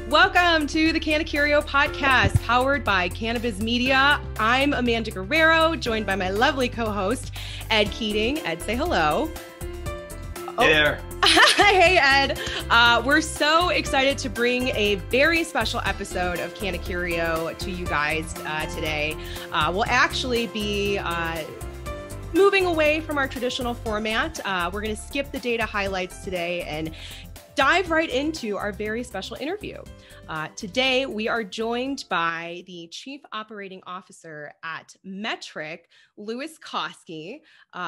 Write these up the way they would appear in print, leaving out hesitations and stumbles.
Welcome to the Cannacurio podcast, powered by Cannabiz Media. I'm Amanda Guerrero, joined by my lovely co-host, Ed Keating. Ed, say hello. Hey there. Hey, Ed. We're so excited to bring a very special episode of Cannacurio to you guys today. We'll actually be moving away from our traditional format. We're going to skip the data highlights today and dive right into our very special interview. Today, we are joined by the Chief Operating Officer at Metrc, Louis Koski.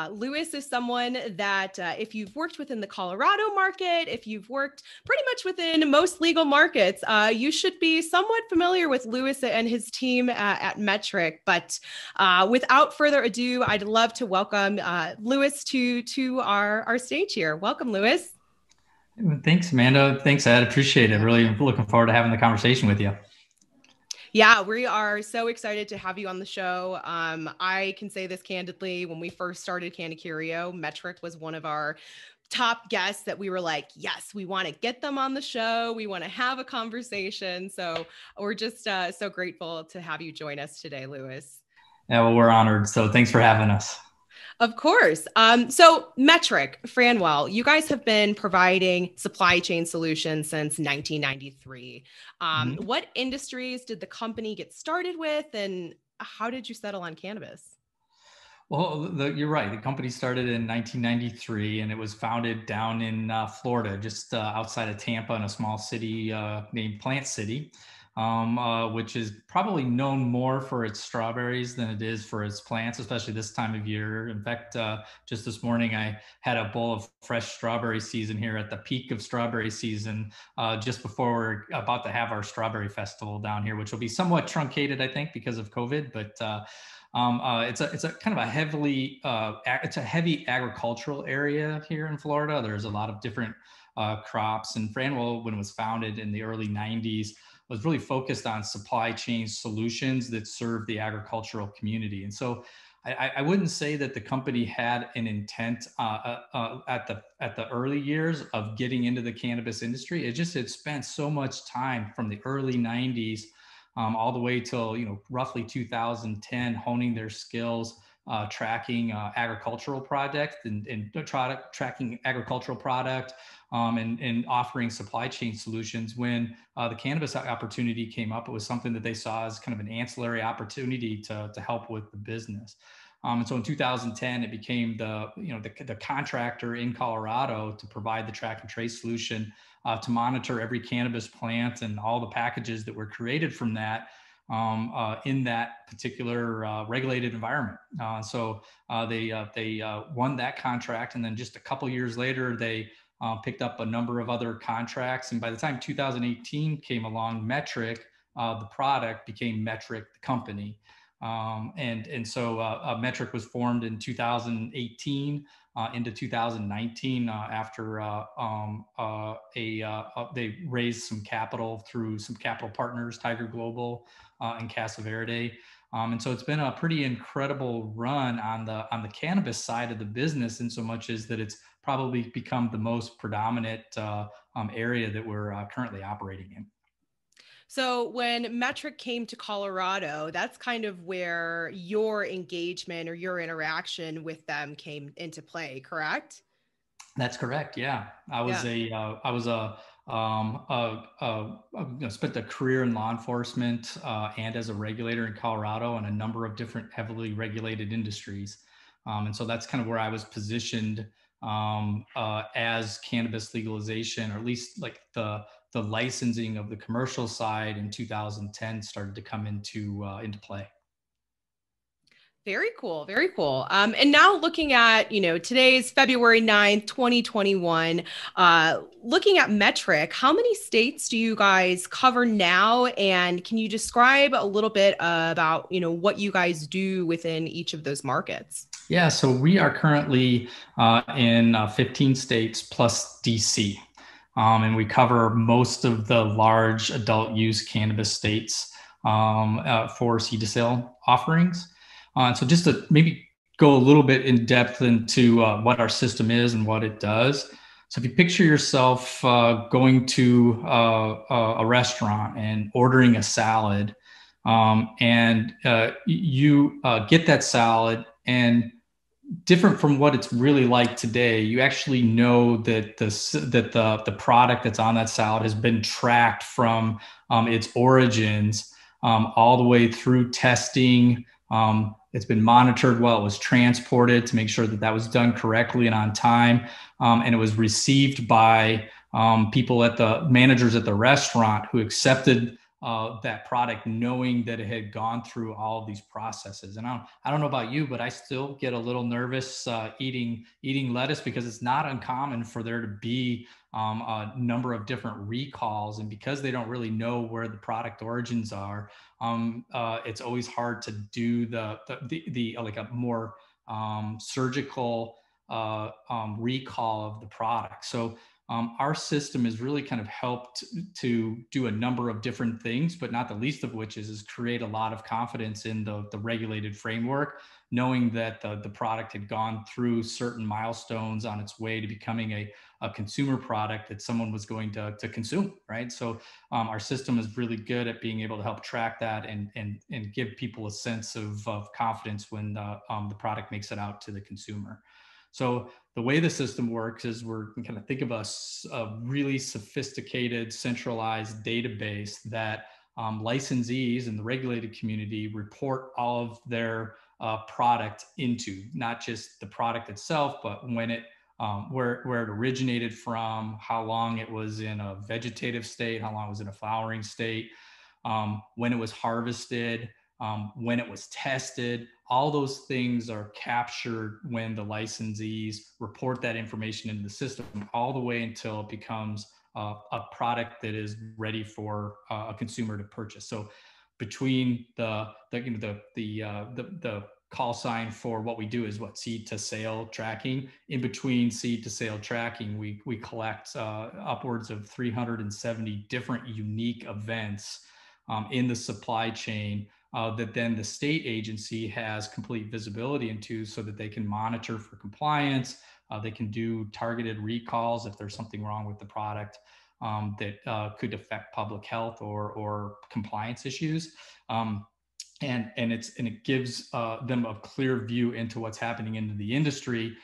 Louis is someone that if you've worked within the Colorado market, if you've worked pretty much within most legal markets, you should be somewhat familiar with Louis and his team at Metrc. But without further ado, I'd love to welcome Louis to our stage here. Welcome, Louis. Thanks, Amanda. Thanks, Ed. Appreciate it. Really looking forward to having the conversation with you. Yeah, we are so excited to have you on the show. I can say this candidly. When we first started Cannacurio, Metrc was one of our top guests that we were like, yes, we want to get them on the show. We want to have a conversation. So we're just so grateful to have you join us today, Louis. Yeah, well, we're honored. So thanks for having us. Of course. So Metrc, Franwell, you guys have been providing supply chain solutions since 1993. What industries did the company get started with, and how did you settle on cannabis? Well, you're right. The company started in 1993, and it was founded down in Florida, just outside of Tampa, in a small city named Plant City. Which is probably known more for its strawberries than it is for its plants, especially this time of year. In fact, just this morning, I had a bowl of fresh strawberry season here at the peak of strawberry season, just before we're about to have our strawberry festival down here, which will be somewhat truncated, I think, because of COVID. But it's a kind of a heavy agricultural area here in Florida. There's a lot of different crops, and Franwell, when it was founded in the early 90s, was really focused on supply chain solutions that serve the agricultural community. And so I wouldn't say that the company had an intent at the early years of getting into the cannabis industry. It just had spent so much time from the early 90s all the way till roughly 2010, honing their skills, tracking agricultural product and tracking agricultural product, and offering supply chain solutions. When the cannabis opportunity came up, it was something that they saw as kind of an ancillary opportunity to help with the business. And so in 2010, it became the contractor in Colorado to provide the track and trace solution to monitor every cannabis plant and all the packages that were created from that in that particular regulated environment. So they won that contract, and then just a couple years later, they picked up a number of other contracts. And by the time 2018 came along, Metrc, the product, became Metrc, the company. And so Metrc was formed in 2018 into 2019 after they raised some capital through some capital partners, Tiger Global and Casa Verde. And so it's been a pretty incredible run on the cannabis side of the business, in so much as that it's probably become the most predominant area that we're currently operating in. So when Metrc came to Colorado, that's kind of where your engagement or your interaction with them came into play, correct? That's correct. Yeah, spent a career in law enforcement and as a regulator in Colorado in a number of different heavily regulated industries. And so that's kind of where I was positioned as cannabis legalization, or at least like the licensing of the commercial side in 2010 started to come into play. Very cool. Very cool. And now looking at, today's February 9th, 2021, looking at Metrc, how many states do you guys cover now? And can you describe a little bit about, what you guys do within each of those markets? Yeah, so we are currently in 15 states plus DC. And we cover most of the large adult use cannabis states for seed to sale offerings. So just to maybe go a little bit in depth into what our system is and what it does. So if you picture yourself going to a restaurant and ordering a salad, and you get that salad, and different from what it's really like today, you actually know that the product that's on that salad has been tracked from its origins all the way through testing. It's been monitored while it was transported to make sure that that was done correctly and on time, and it was received by people at the managers at the restaurant who accepted that product, knowing that it had gone through all of these processes. And I don't know about you, but I still get a little nervous eating lettuce, because it's not uncommon for there to be a number of different recalls, and because they don't really know where the product origins are, it's always hard to do the like a more surgical recall of the product. So our system has really kind of helped to do a number of different things, but not the least of which is create a lot of confidence in the regulated framework, knowing that the product had gone through certain milestones on its way to becoming a consumer product that someone was going to consume, right? So our system is really good at being able to help track that and give people a sense of confidence when the product makes it out to the consumer. So the way the system works is we're kind of think of a really sophisticated, centralized database that licensees in the regulated community report all of their product into, not just the product itself, but when it where it originated from, how long it was in a vegetative state, how long it was in a flowering state, when it was harvested, when it was tested. All those things are captured when the licensees report that information into the system, all the way until it becomes a product that is ready for a consumer to purchase. So between the call sign for what we do is what seed to sale tracking. In between seed to sale tracking, we collect upwards of 370 different unique events in the supply chain that then the state agency has complete visibility into, so that they can monitor for compliance. They can do targeted recalls if there's something wrong with the product that could affect public health or compliance issues. And it gives them a clear view into what's happening into the industry,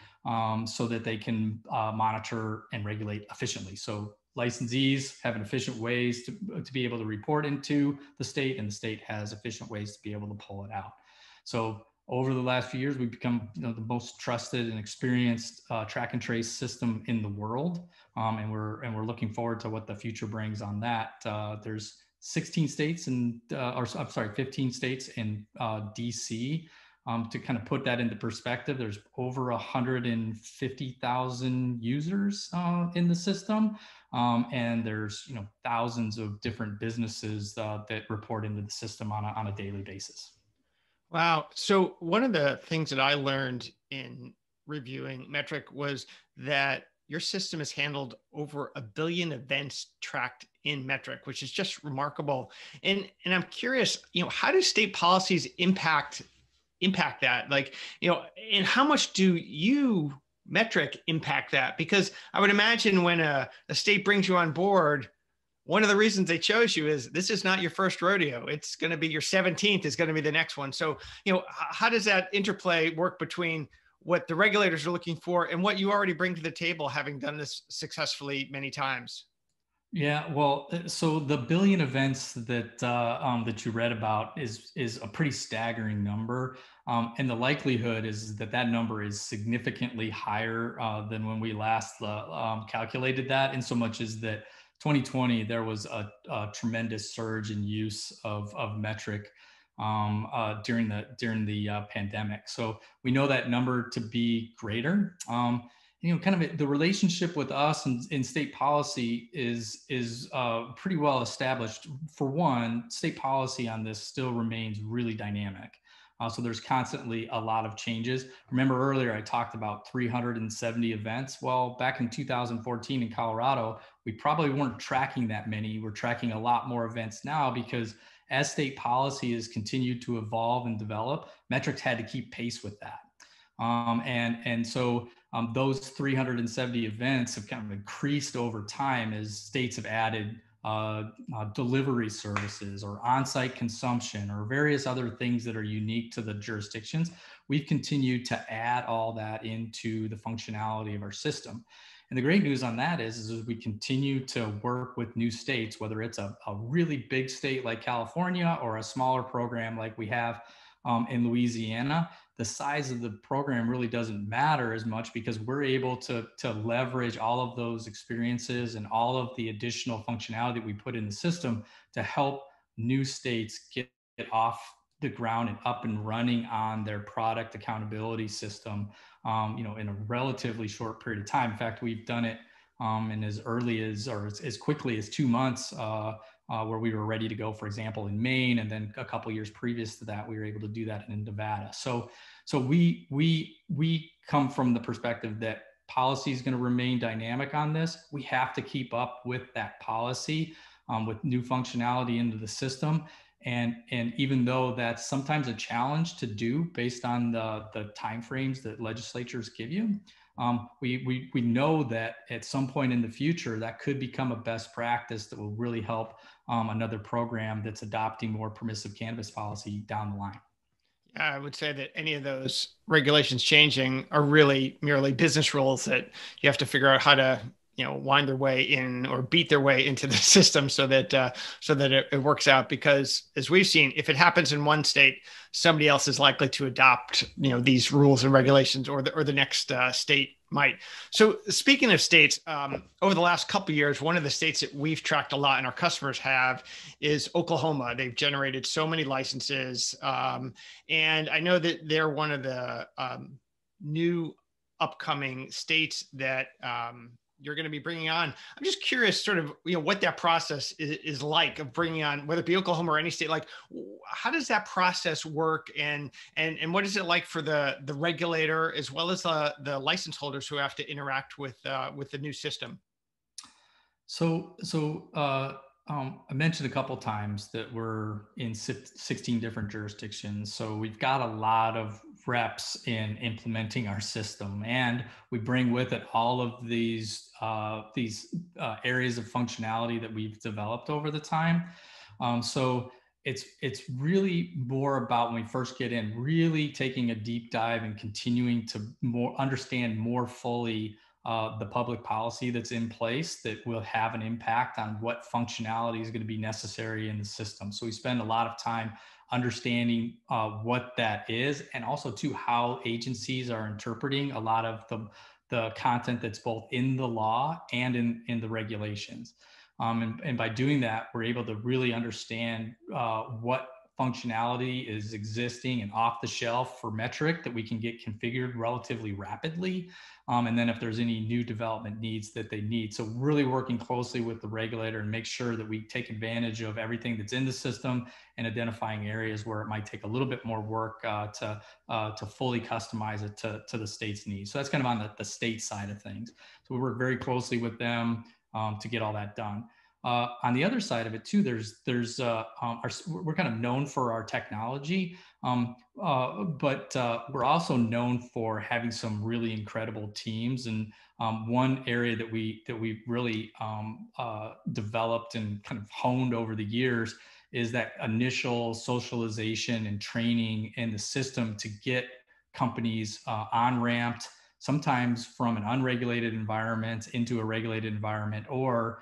so that they can monitor and regulate efficiently. So licensees have efficient ways to be able to report into the state, and the state has efficient ways to be able to pull it out. So over the last few years, we've become the most trusted and experienced track and trace system in the world, and we're looking forward to what the future brings on that. There's 16 states and, or I'm sorry, 15 states in DC. To kind of put that into perspective, there's over 150,000 users in the system, and there's thousands of different businesses that report into the system on a daily basis. Wow. So one of the things that I learned in reviewing Metrc was that your system has handled over 1 billion events tracked in Metrc, which is just remarkable. And I'm curious, how do state policies impact that? Like, and how much do you, Metrc, impact that? Because I would imagine when a state brings you on board, one of the reasons they chose you is this is not your first rodeo. It's going to be your 17th is going to be the next one. So, how does that interplay work between what the regulators are looking for and what you already bring to the table, having done this successfully many times? Yeah, well, so the 1 billion events that you read about is a pretty staggering number, and the likelihood is that number is significantly higher than when we last calculated that. In so much as that 2020 there was a tremendous surge in use of Metrc during the pandemic. So we know that number to be greater. Kind of the relationship with us and state policy is pretty well established. For one, state policy on this still remains really dynamic. So there's constantly a lot of changes. Remember earlier I talked about 370 events. Well, back in 2014 in Colorado, we probably weren't tracking that many. We're tracking a lot more events now, because as state policy has continued to evolve and develop, Metrc had to keep pace with that. And so those 370 events have kind of increased over time as states have added delivery services or on-site consumption or various other things that are unique to the jurisdictions. We've continued to add all that into the functionality of our system. And the great news on that is we continue to work with new states, whether it's a really big state like California or a smaller program like we have in Louisiana. The size of the program really doesn't matter as much because we're able to leverage all of those experiences and all of the additional functionality that we put in the system to help new states get off the ground and up and running on their product accountability system, in a relatively short period of time. In fact, we've done it in as early as, or as quickly as 2 months, where we were ready to go, for example, in Maine, and then a couple of years previous to that, we were able to do that in Nevada. So we come from the perspective that policy is going to remain dynamic on this. We have to keep up with that policy, with new functionality into the system. And even though that's sometimes a challenge to do based on the timeframes that legislatures give you, we know that at some point in the future, that could become a best practice that will really help another program that's adopting more permissive cannabis policy down the line. I would say that any of those regulations changing are really merely business rules that you have to figure out how to, wind their way in or beat their way into the system so that it works out. Because as we've seen, if it happens in one state, somebody else is likely to adopt, these rules and regulations, or the next state might. So speaking of states, over the last couple of years, one of the states that we've tracked a lot and our customers have is Oklahoma. They've generated so many licenses. And I know that they're one of the new upcoming states that you're going to be bringing on. I'm just curious sort of, what that process is like of bringing on, whether it be Oklahoma or any state, like how does that process work? And what is it like for the regulator as well as the license holders who have to interact with the new system? So I mentioned a couple times that we're in 16 different jurisdictions. So we've got a lot of reps in implementing our system, and we bring with it all of these areas of functionality that we've developed over the time. So it's really more about, when we first get in, really taking a deep dive and continuing to understand more fully the public policy that's in place that will have an impact on what functionality is going to be necessary in the system. So we spend a lot of time understanding what that is, and also too how agencies are interpreting a lot of the content that's both in the law and in the regulations. And by doing that, we're able to really understand what functionality is existing and off the shelf for Metrc that we can get configured relatively rapidly. And then if there's any new development needs that they need. So really working closely with the regulator and make sure that we take advantage of everything that's in the system and identifying areas where it might take a little bit more work to fully customize it to the state's needs. So that's kind of on the state side of things. So we work very closely with them to get all that done. On the other side of it too, we're kind of known for our technology, but we're also known for having some really incredible teams. And one area that we really developed and kind of honed over the years is that initial socialization and training in the system to get companies on-ramped, sometimes from an unregulated environment into a regulated environment, or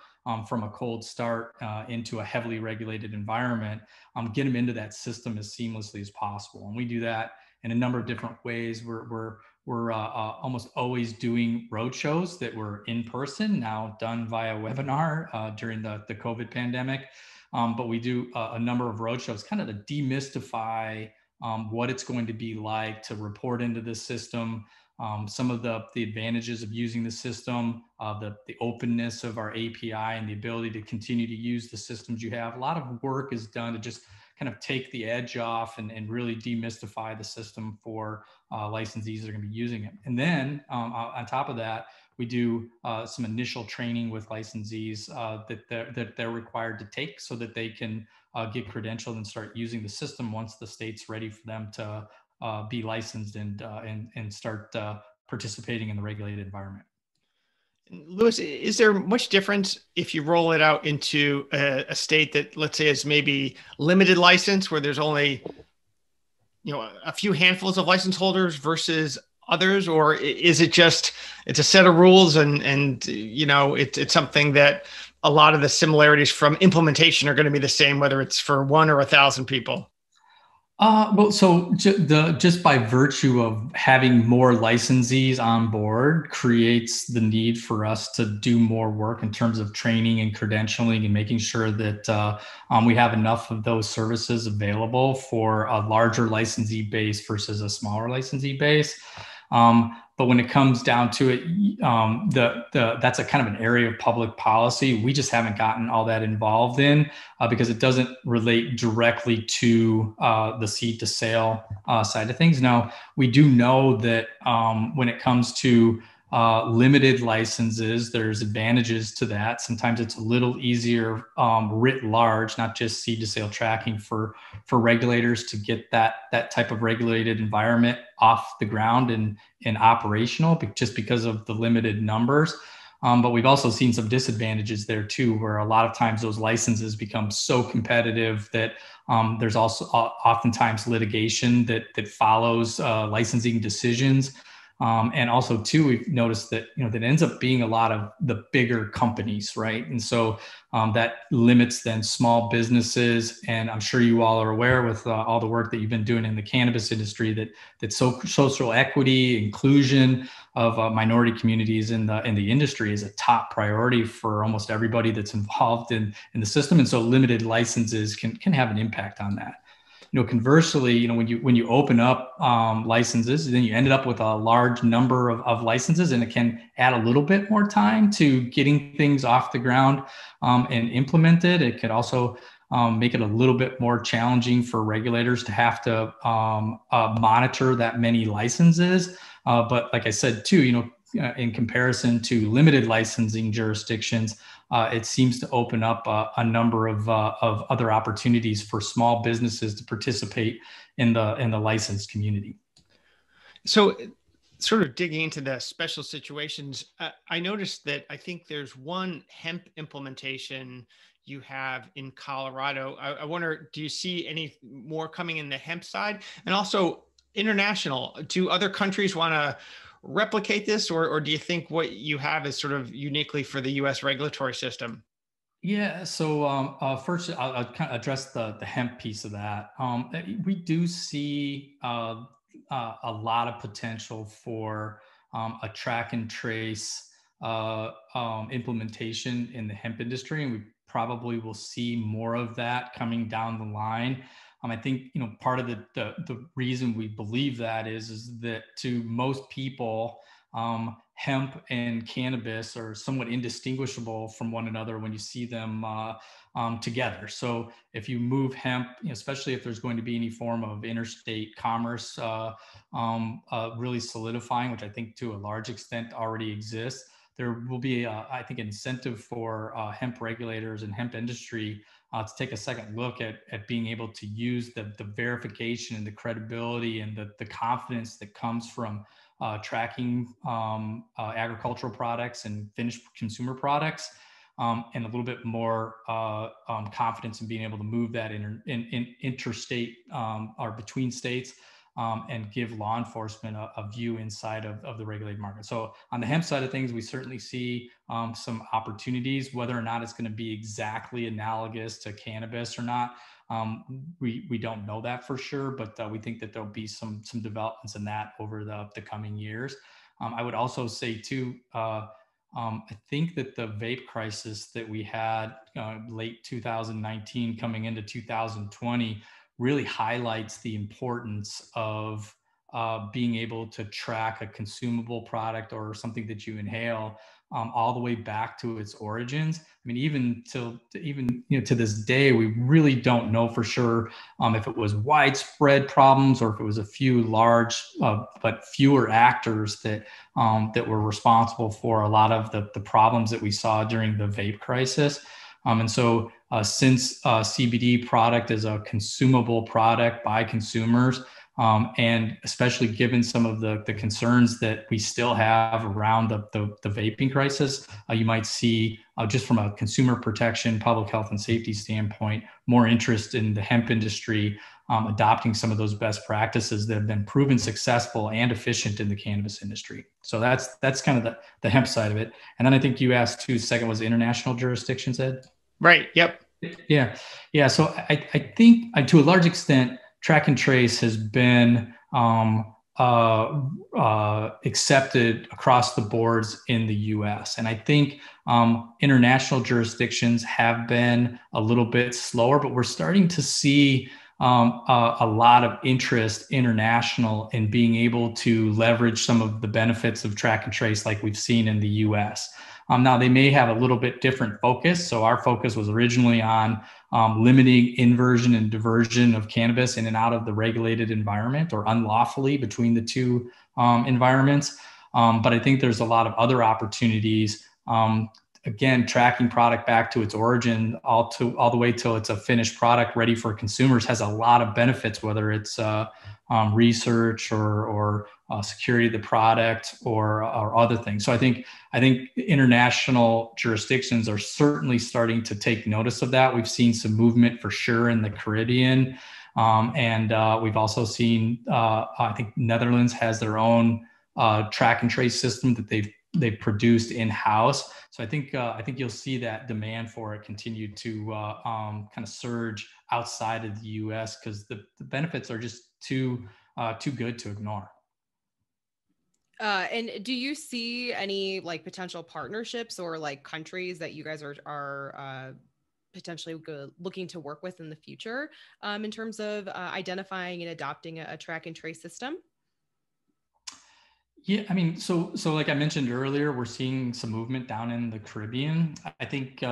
from a cold start into a heavily regulated environment, get them into that system as seamlessly as possible. And we do that in a number of different ways. We're almost always doing roadshows that were in person, now done via webinar during the COVID pandemic. But we do a number of roadshows kind of to demystify what it's going to be like to report into this system, some of the advantages of using the system, the openness of our API, and the ability to continue to use the systems you have. A lot of work is done to just kind of take the edge off and really demystify the system for licensees that are going to be using it. And then on top of that, we do some initial training with licensees that they're required to take so that they can get credentialed and start using the system once the state's ready for them to be licensed and start participating in the regulated environment. Louis, is there much difference if you roll it out into a state that, let's say, is maybe limited license, where there's only, a few handfuls of license holders versus others? Or is it just, it's a set of rules and it's something that a lot of the similarities from implementation are going to be the same, whether it's for 1 or 1,000 people? Just by virtue of having more licensees on board creates the need for us to do more work in terms of training and credentialing and making sure that we have enough of those services available for a larger licensee base versus a smaller licensee base. But when it comes down to it, that's a kind of an area of public policy we just haven't gotten all that involved in because it doesn't relate directly to the seed to sale side of things. Now, we do know that when it comes to limited licenses, there's advantages to that. Sometimes it's a little easier writ large, not just seed to sale tracking for regulators to get that type of regulated environment off the ground and operational, just because of the limited numbers. But we've also seen some disadvantages there too, where a lot of times those licenses become so competitive that there's also oftentimes litigation that follows licensing decisions. And also too, we've noticed that, that ends up being a lot of the bigger companies, right? And so that limits then small businesses. And I'm sure you all are aware with all the work that you've been doing in the cannabis industry that social equity, inclusion of minority communities in the industry is a top priority for almost everybody that's involved in the system. And so limited licenses can have an impact on that. Conversely, when you open up licenses, then you ended up with a large number of licenses, and it can add a little bit more time to getting things off the ground and implemented. It could also make it a little bit more challenging for regulators to have to monitor that many licenses. But like I said, too, in comparison to limited licensing jurisdictions, it seems to open up a number of other opportunities for small businesses to participate in the licensed community. So, sort of digging into the special situations, I noticed that I think there's one hemp implementation you have in Colorado. I wonder, do you see any more coming in the hemp side? And also international, do other countries want to replicate this, or do you think what you have is sort of uniquely for the U.S. regulatory system? Yeah, so first I'll kind of address the hemp piece of that. We do see a lot of potential for a track and trace implementation in the hemp industry, and we probably will see more of that coming down the line. I think, part of the reason we believe that is that to most people, hemp and cannabis are somewhat indistinguishable from one another when you see them together. So if you move hemp, especially if there's going to be any form of interstate commerce really solidifying, which I think to a large extent already exists, there will be, I think, incentive for hemp regulators and hemp industry to take a second look at being able to use the verification and the credibility and the confidence that comes from tracking agricultural products and finished consumer products, and a little bit more confidence in being able to move that in interstate or between states, and give law enforcement a view inside of the regulated market. So on the hemp side of things, we certainly see some opportunities. Whether or not it's going to be exactly analogous to cannabis or not, we don't know that for sure, but we think that there'll be some developments in that over the coming years. I would also say too, I think that the vape crisis that we had late 2019 coming into 2020 really highlights the importance of being able to track a consumable product or something that you inhale all the way back to its origins. I mean, even to this day, we really don't know for sure if it was widespread problems or if it was a few large but fewer actors that were responsible for a lot of the problems that we saw during the vape crisis. And so since CBD product is a consumable product by consumers, And especially given some of the concerns that we still have around the vaping crisis, you might see just from a consumer protection, public health and safety standpoint, more interest in the hemp industry, adopting some of those best practices that have been proven successful and efficient in the cannabis industry. So that's kind of the hemp side of it. And then I think you asked too, second was international jurisdictions, Ed? Right. Yep. Yeah. Yeah. So I think to a large extent, track and trace has been accepted across the boards in the US. And I think international jurisdictions have been a little bit slower, but we're starting to see a lot of interest international in being able to leverage some of the benefits of track and trace like we've seen in the US. Now, they may have a little bit different focus. So our focus was originally on limiting inversion and diversion of cannabis in and out of the regulated environment or unlawfully between the two environments. But I think there's a lot of other opportunities. Again, tracking product back to its origin, all the way till it's a finished product ready for consumers, has a lot of benefits, whether it's research or security of the product or other things. So I think international jurisdictions are certainly starting to take notice of that. We've seen some movement for sure in the Caribbean, and we've also seen I think Netherlands has their own track and trace system that they've produced in-house. So I think you'll see that demand for it continue to kind of surge outside of the U.S. because the benefits are just too good to ignore. And do you see any like potential partnerships or like countries that you guys are potentially looking to work with in the future in terms of identifying and adopting a track and trace system? Yeah, I mean, so like I mentioned earlier, we're seeing some movement down in the Caribbean. I think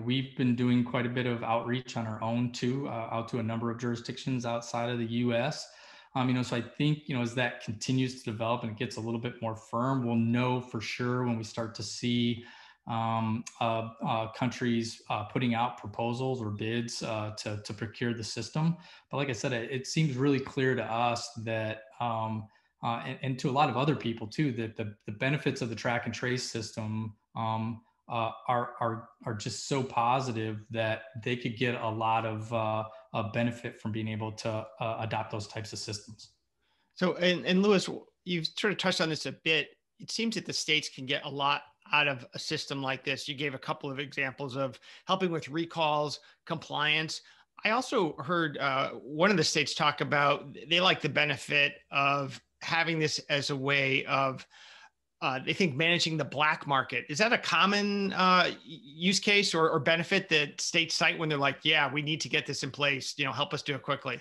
we've been doing quite a bit of outreach on our own too, out to a number of jurisdictions outside of the U.S. So I think as that continues to develop and it gets a little bit more firm, we'll know for sure when we start to see countries putting out proposals or bids to procure the system. But like I said, it seems really clear to us that. And to a lot of other people too, that the benefits of the track and trace system are just so positive that they could get a lot of benefit from being able to adopt those types of systems. So, and Lewis, you've sort of touched on this a bit. It seems that the states can get a lot out of a system like this. You gave a couple of examples of helping with recalls, compliance. I also heard one of the states talk about they like the benefit of having this as a way of, they think, managing the black market. Is that a common use case or benefit that states cite when they're like, yeah, we need to get this in place, help us do it quickly?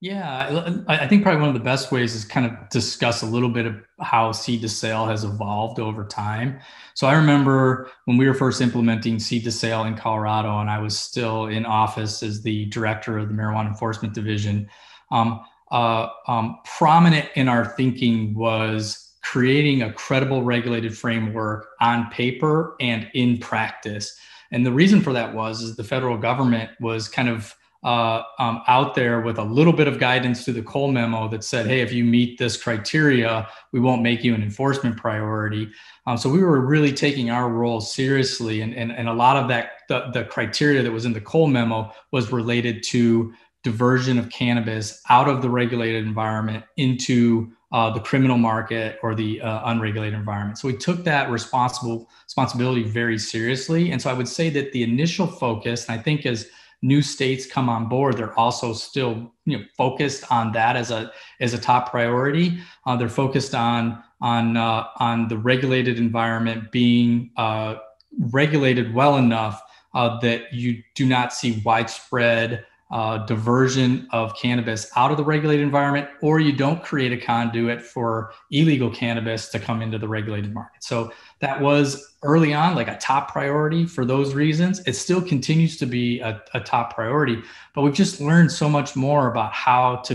Yeah, I think probably one of the best ways is kind of discuss a little bit of how seed to sale has evolved over time. So I remember when we were first implementing seed to sale in Colorado, and I was still in office as the director of the Marijuana Enforcement Division. Prominent in our thinking was creating a credible regulated framework on paper and in practice. And the reason for that was the federal government was kind of out there with a little bit of guidance through the Cole memo that said, hey, if you meet this criteria, we won't make you an enforcement priority. So we were really taking our role seriously. And a lot of that, the criteria that was in the Cole memo was related to diversion of cannabis out of the regulated environment into the criminal market or the unregulated environment. So we took that responsibility very seriously. And so I would say that the initial focus, and I think as new states come on board, they're also still focused on that as a top priority. They're focused on the regulated environment being regulated well enough that you do not see widespread diversion of cannabis out of the regulated environment, or you don't create a conduit for illegal cannabis to come into the regulated market. So that was early on like a top priority for those reasons. It still continues to be a top priority, but we've just learned so much more about how to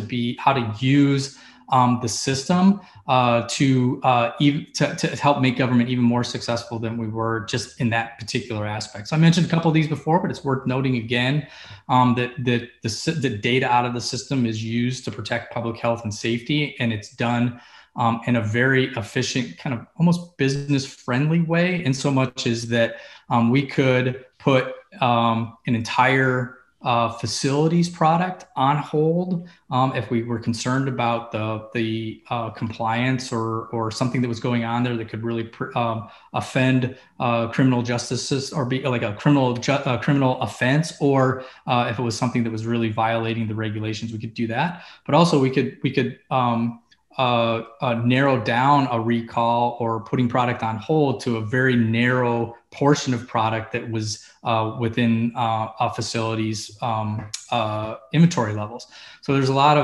use the system to help make government even more successful than we were just in that particular aspect. So I mentioned a couple of these before, but it's worth noting again that the data out of the system is used to protect public health and safety, and it's done in a very efficient, kind of almost business friendly way, in so much as that we could put an entire facilities product on hold if we were concerned about the compliance or something that was going on there that could really offend criminal justice or be like a criminal offense, or if it was something that was really violating the regulations, we could do that. But also we could narrow down a recall or putting product on hold to a very narrow portion of product that was within a facility's inventory levels. So there's a lot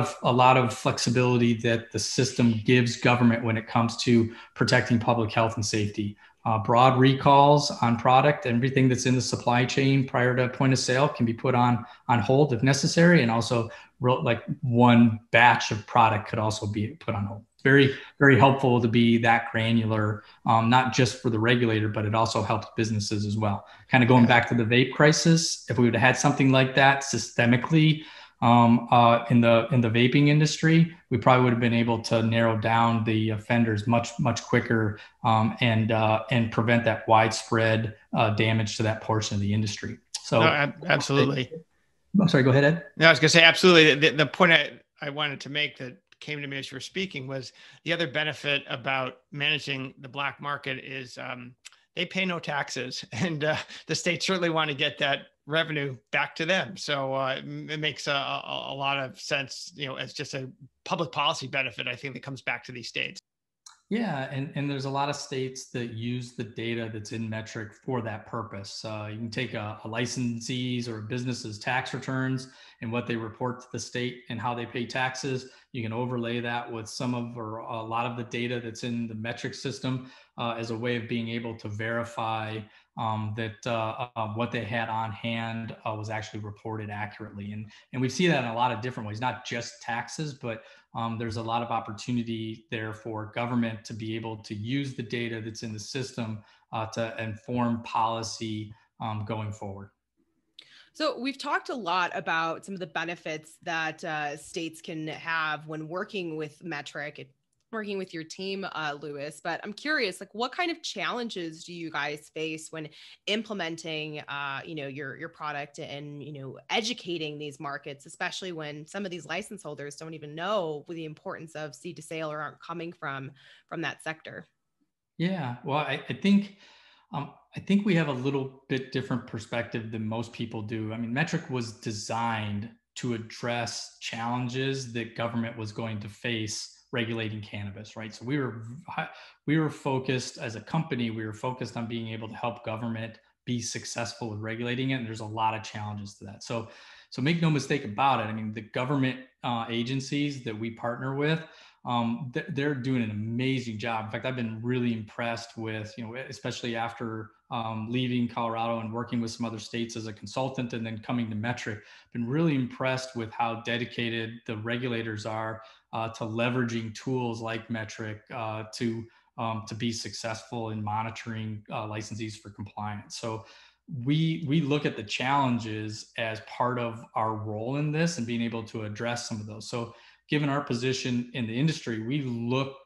of flexibility that the system gives government when it comes to protecting public health and safety. Broad recalls on product, everything that's in the supply chain prior to point of sale can be put on hold if necessary, and also like one batch of product could also be put on hold. Very, very helpful to be that granular, not just for the regulator, but it also helps businesses as well. Kind of going back to the vape crisis, if we would have had something like that systemically in the vaping industry, we probably would have been able to narrow down the offenders much quicker and prevent that widespread damage to that portion of the industry. So no, absolutely. I'm sorry, go ahead, Ed. No, I was going to say absolutely. The point I wanted to make that came to me as you were speaking was the other benefit about managing the black market is they pay no taxes, and the states certainly want to get that revenue back to them. So it makes a lot of sense, as just a public policy benefit, I think, that comes back to these states. Yeah, and there's a lot of states that use the data that's in Metrc for that purpose. You can take a licensee's or a business's tax returns and what they report to the state and how they pay taxes. You can overlay that with some of or a lot of the data that's in the Metrc system as a way of being able to verify that what they had on hand was actually reported accurately. And we see that in a lot of different ways, not just taxes, but there's a lot of opportunity there for government to be able to use the data that's in the system to inform policy going forward. So we've talked a lot about some of the benefits that states can have when working with Metrc, working with your team, Louis. But I'm curious, like, what kind of challenges do you guys face when implementing, your product and educating these markets, especially when some of these license holders don't even know the importance of seed to sale or aren't coming from that sector? Yeah, well, I think we have a little bit different perspective than most people do. I mean, Metrc was designed to address challenges that government was going to face regulating cannabis, right? So we were focused as a company, we were focused on being able to help government be successful with regulating it. And there's a lot of challenges to that. So make no mistake about it. I mean, the government agencies that we partner with, they're doing an amazing job. In fact, I've been really impressed with, especially after leaving Colorado and working with some other states as a consultant and then coming to Metrc, been really impressed with how dedicated the regulators are to leveraging tools like Metrc to be successful in monitoring licensees for compliance. So we look at the challenges as part of our role in this and being able to address some of those. So given our position in the industry, we look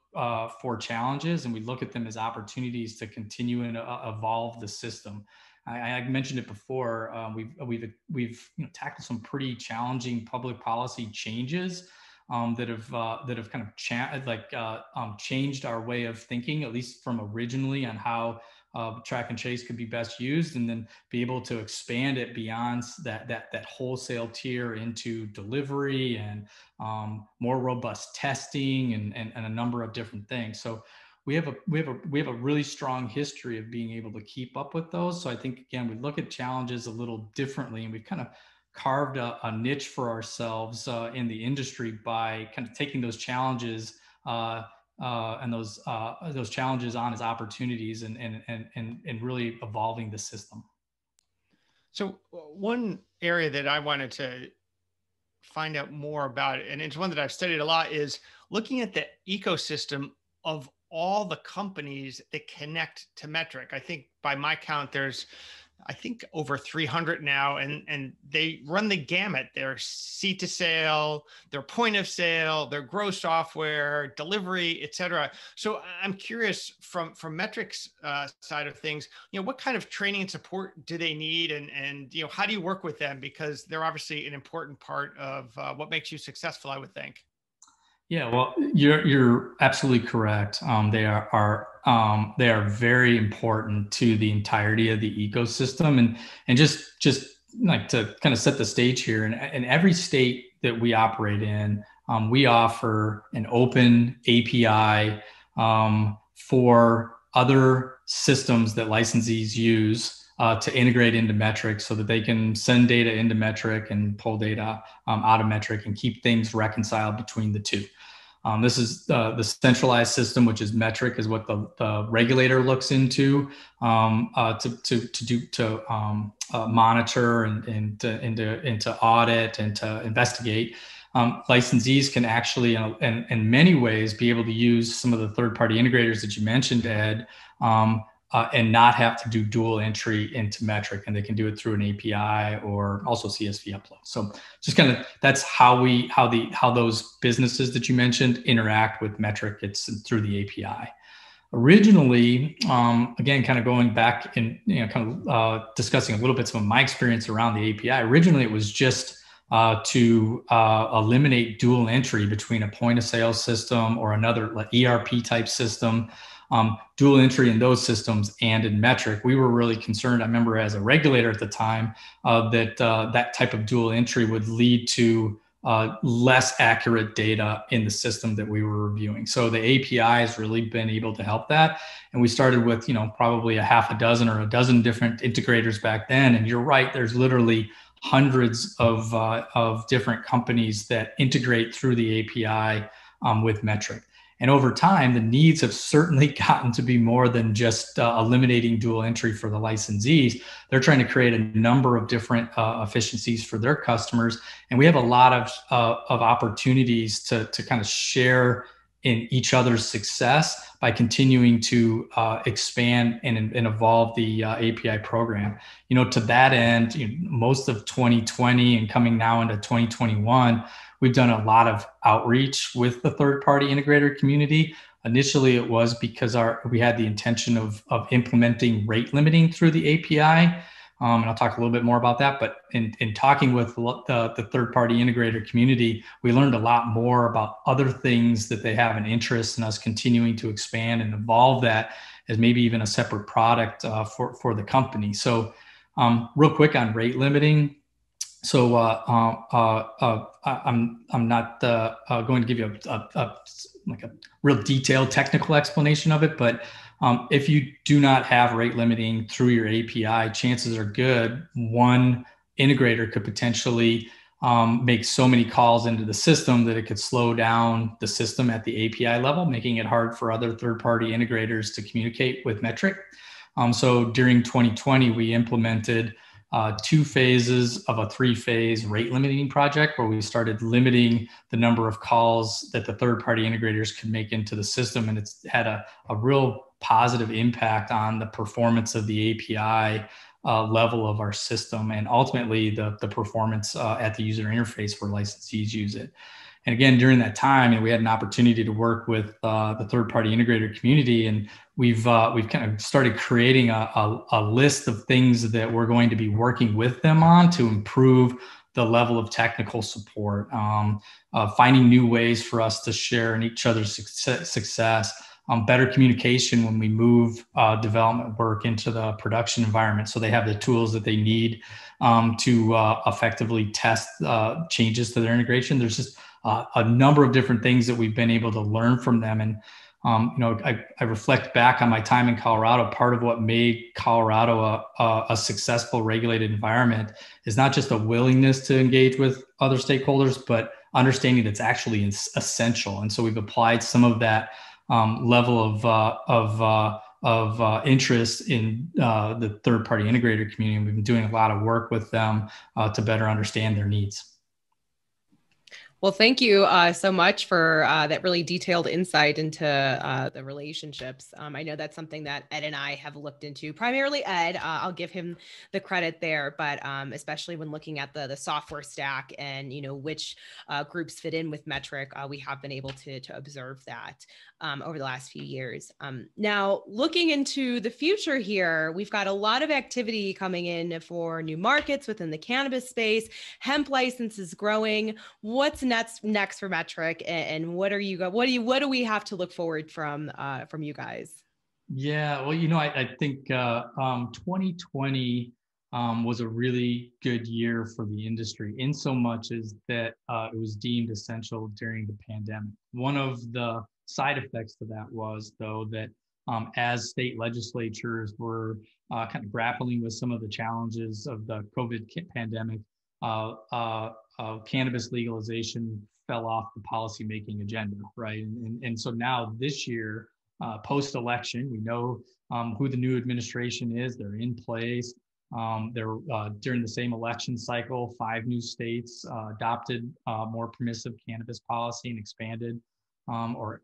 for challenges and we look at them as opportunities to continue and evolve the system. I mentioned it before. We've tackled some pretty challenging public policy changes that have kind of changed our way of thinking, at least from originally on how track and trace could be best used, and then be able to expand it beyond that wholesale tier into delivery and more robust testing and a number of different things. So we have a really strong history of being able to keep up with those. So I think, again, we look at challenges a little differently, and we've kind of carved a niche for ourselves in the industry by kind of taking those challenges and those challenges on as opportunities and really evolving the system. So one area that I wanted to find out more about it, and it's one that I've studied a lot, is looking at the ecosystem of all the companies that connect to Metrc. I think by my count, there's over 300 now, and they run the gamut. Their seed to sale, their point of sale, their grow software, delivery, et cetera. So I'm curious from Metrc's side of things, what kind of training and support do they need, and how do you work with them, because they're obviously an important part of what makes you successful, I would think. Yeah, well, you're absolutely correct. They are very important to the entirety of the ecosystem, and just like to kind of set the stage here. In every state that we operate in, we offer an open API for other systems that licensees use to integrate into Metrc, so that they can send data into Metrc and pull data out of Metrc and keep things reconciled between the two. This is the centralized system, which is Metrc, is what the regulator looks into to monitor and to audit and to investigate. Licensees can actually, in many ways, be able to use some of the third-party integrators that you mentioned, Ed, and not have to do dual entry into Metrc, and they can do it through an API or also CSV upload. So just kind of, that's how those businesses that you mentioned interact with Metrc. It's through the API. Originally, again, kind of going back and discussing a little bit some of my experience around the API. Originally, it was just to eliminate dual entry between a point of sale system or another like ERP type system. Dual entry in those systems and in Metrc. We were really concerned, I remember as a regulator at the time, that type of dual entry would lead to less accurate data in the system that we were reviewing. So the API has really been able to help that. And we started with, probably a half a dozen or a dozen different integrators back then. And you're right, there's literally hundreds of different companies that integrate through the API with Metrc. And over time, the needs have certainly gotten to be more than just eliminating dual entry for the licensees. They're trying to create a number of different efficiencies for their customers. And we have a lot of opportunities to kind of share in each other's success by continuing to expand and evolve the API program. To that end, most of 2020 and coming now into 2021, we've done a lot of outreach with the third-party integrator community. Initially, it was because we had the intention of implementing rate limiting through the API. And I'll talk a little bit more about that. But in talking with the third-party integrator community, we learned a lot more about other things that they have an interest in us continuing to expand and evolve that as maybe even a separate product for the company. So real quick on rate limiting. So I'm not going to give you a real detailed technical explanation of it, but if you do not have rate limiting through your API, chances are good one integrator could potentially make so many calls into the system that it could slow down the system at the API level, making it hard for other third-party integrators to communicate with Metrc. So during 2020, we implemented 2 phases of a 3-phase rate limiting project where we started limiting the number of calls that the third-party integrators could make into the system. And it's had a real positive impact on the performance of the API level of our system, and ultimately the performance at the user interface where licensees use it. And again, during that time, we had an opportunity to work with the third-party integrator community, and we've kind of started creating a list of things that we're going to be working with them on to improve the level of technical support, finding new ways for us to share in each other's success, better communication when we move development work into the production environment, so they have the tools that they need to effectively test changes to their integration. There's just a number of different things that we've been able to learn from them. And, I reflect back on my time in Colorado. Part of what made Colorado a successful regulated environment is not just a willingness to engage with other stakeholders, but understanding that's actually essential. And so we've applied some of that level of interest in the third-party integrator community. We've been doing a lot of work with them to better understand their needs. Well, thank you so much for that really detailed insight into the relationships. I know that's something that Ed and I have looked into, primarily Ed. I'll give him the credit there, but especially when looking at the software stack and, you know, which groups fit in with Metrc, we have been able to observe that over the last few years. Now, looking into the future here, we've got a lot of activity coming in for new markets within the cannabis space. Hemp license is growing. What's next for Metrc, and what do we have to look forward from you guys? Yeah, well, you know, I think 2020 was a really good year for the industry, in so much as that it was deemed essential during the pandemic. One of the side effects to that was, though, that as state legislatures were kind of grappling with some of the challenges of the COVID pandemic, cannabis legalization fell off the policymaking agenda, right? And so now this year, post-election, we know who the new administration is. They're in place. They're during the same election cycle, 5 new states adopted more permissive cannabis policy and expanded or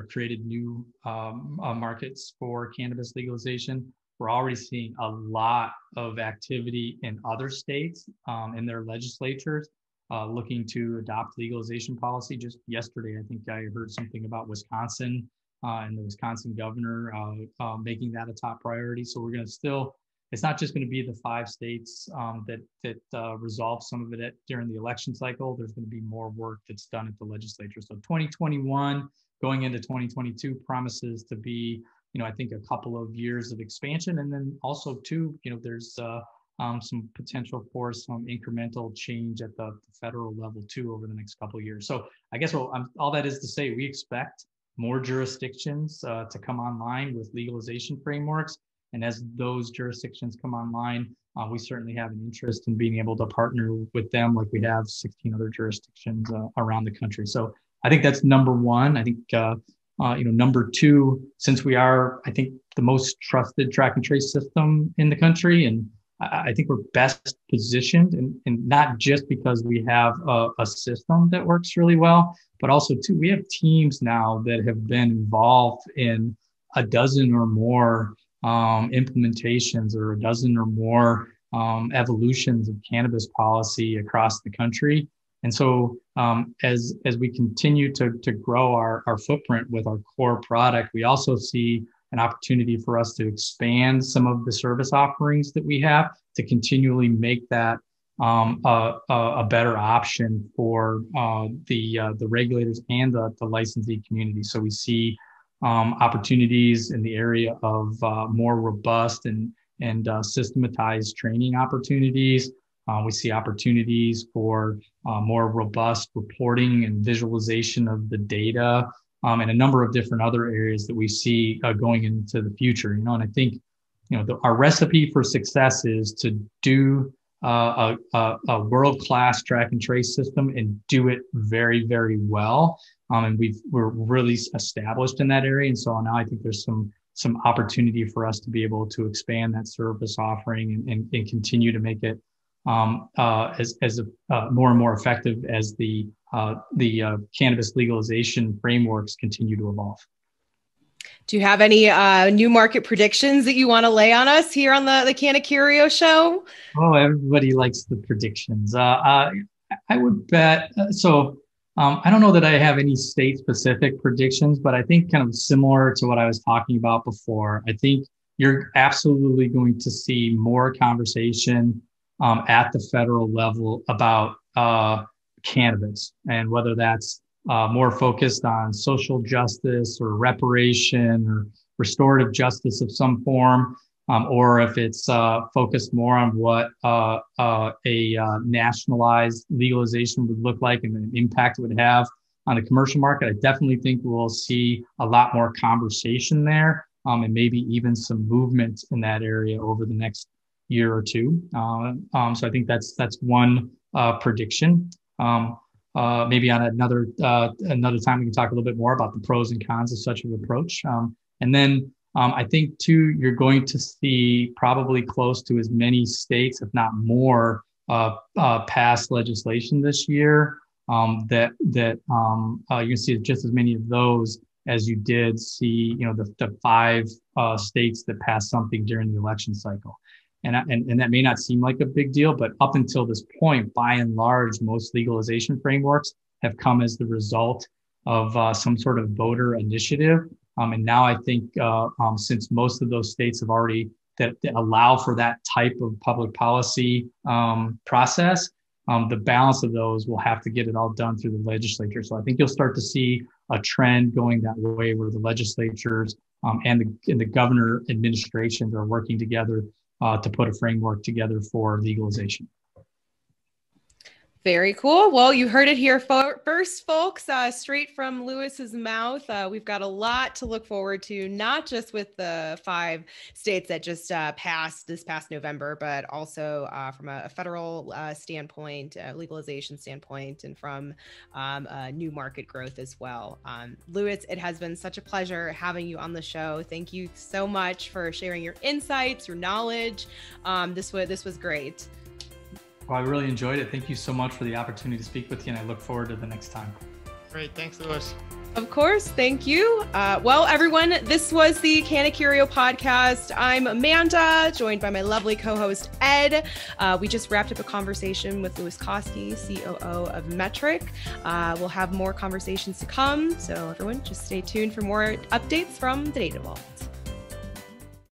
created new markets for cannabis legalization. We're already seeing a lot of activity in other states in their legislatures looking to adopt legalization policy. Just yesterday, I think I heard something about Wisconsin and the Wisconsin governor making that a top priority. So we're going to still, it's not just going to be the 5 states that resolve some of it during the election cycle. There's going to be more work that's done at the legislature. So 2021 going into 2022 promises to be, you know, I think a couple of years of expansion. And then also too, you know, there's some potential for some incremental change at the federal level too over the next couple of years. So I guess all that is to say, we expect more jurisdictions to come online with legalization frameworks. And as those jurisdictions come online, we certainly have an interest in being able to partner with them like we have 16 other jurisdictions around the country. So I think that's number one. I think, you know, number two, since we are, I think, the most trusted track and trace system in the country, and I think we're best positioned, and not just because we have a system that works really well, but also too, we have teams now that have been involved in a dozen or more implementations or a dozen or more evolutions of cannabis policy across the country. And so as we continue to grow our footprint with our core product, we also see an opportunity for us to expand some of the service offerings that we have to continually make that a better option for the regulators and the licensee community. So we see opportunities in the area of more robust and systematized training opportunities. We see opportunities for more robust reporting and visualization of the data, and a number of different other areas that we see going into the future. You know, and I think, you know, our recipe for success is to do a world-class track and trace system and do it very, very well. And we're really established in that area. And so now I think there's some opportunity for us to be able to expand that service offering and continue to make it as more and more effective as the cannabis legalization frameworks continue to evolve. Do you have any new market predictions that you want to lay on us here on the Cannacurio show? Oh, everybody likes the predictions. I would bet. I don't know that I have any state-specific predictions, but I think kind of similar to what I was talking about before. I think you're absolutely going to see more conversation at the federal level about cannabis, and whether that's more focused on social justice or reparation or restorative justice of some form, or if it's focused more on what a nationalized legalization would look like and the impact it would have on the commercial market. I definitely think we'll see a lot more conversation there, and maybe even some movement in that area over the next year or two. So I think that's one prediction. Maybe on another time we can talk a little bit more about the pros and cons of such an approach. And then I think too, you're going to see probably close to as many states, if not more, pass legislation this year you can see just as many of those as you did see, the 5 states that passed something during the election cycle. And that may not seem like a big deal, but up until this point, by and large, most legalization frameworks have come as the result of some sort of voter initiative. And now I think since most of those states have already that allow for that type of public policy process, the balance of those will have to get it all done through the legislature. So I think you'll start to see a trend going that way, where the legislatures and the governor administrations are working together to put a framework together for legalization. Very cool. Well, you heard it here first, folks, straight from Lewis's mouth. We've got a lot to look forward to, not just with the 5 states that just passed this past November, but also from a federal standpoint, legalization standpoint, and from new market growth as well. Lewis, it has been such a pleasure having you on the show. Thank you so much for sharing your insights, your knowledge. This was great. Well, I really enjoyed it. Thank you so much for the opportunity to speak with you, and I look forward to the next time. Great. Thanks, Lewis. Of course. Thank you. Well, everyone, this was the Cannacurio podcast. I'm Amanda, joined by my lovely co-host, Ed. We just wrapped up a conversation with Louis Koski, COO of Metrc. We'll have more conversations to come. So everyone, just stay tuned for more updates from the Data Vault.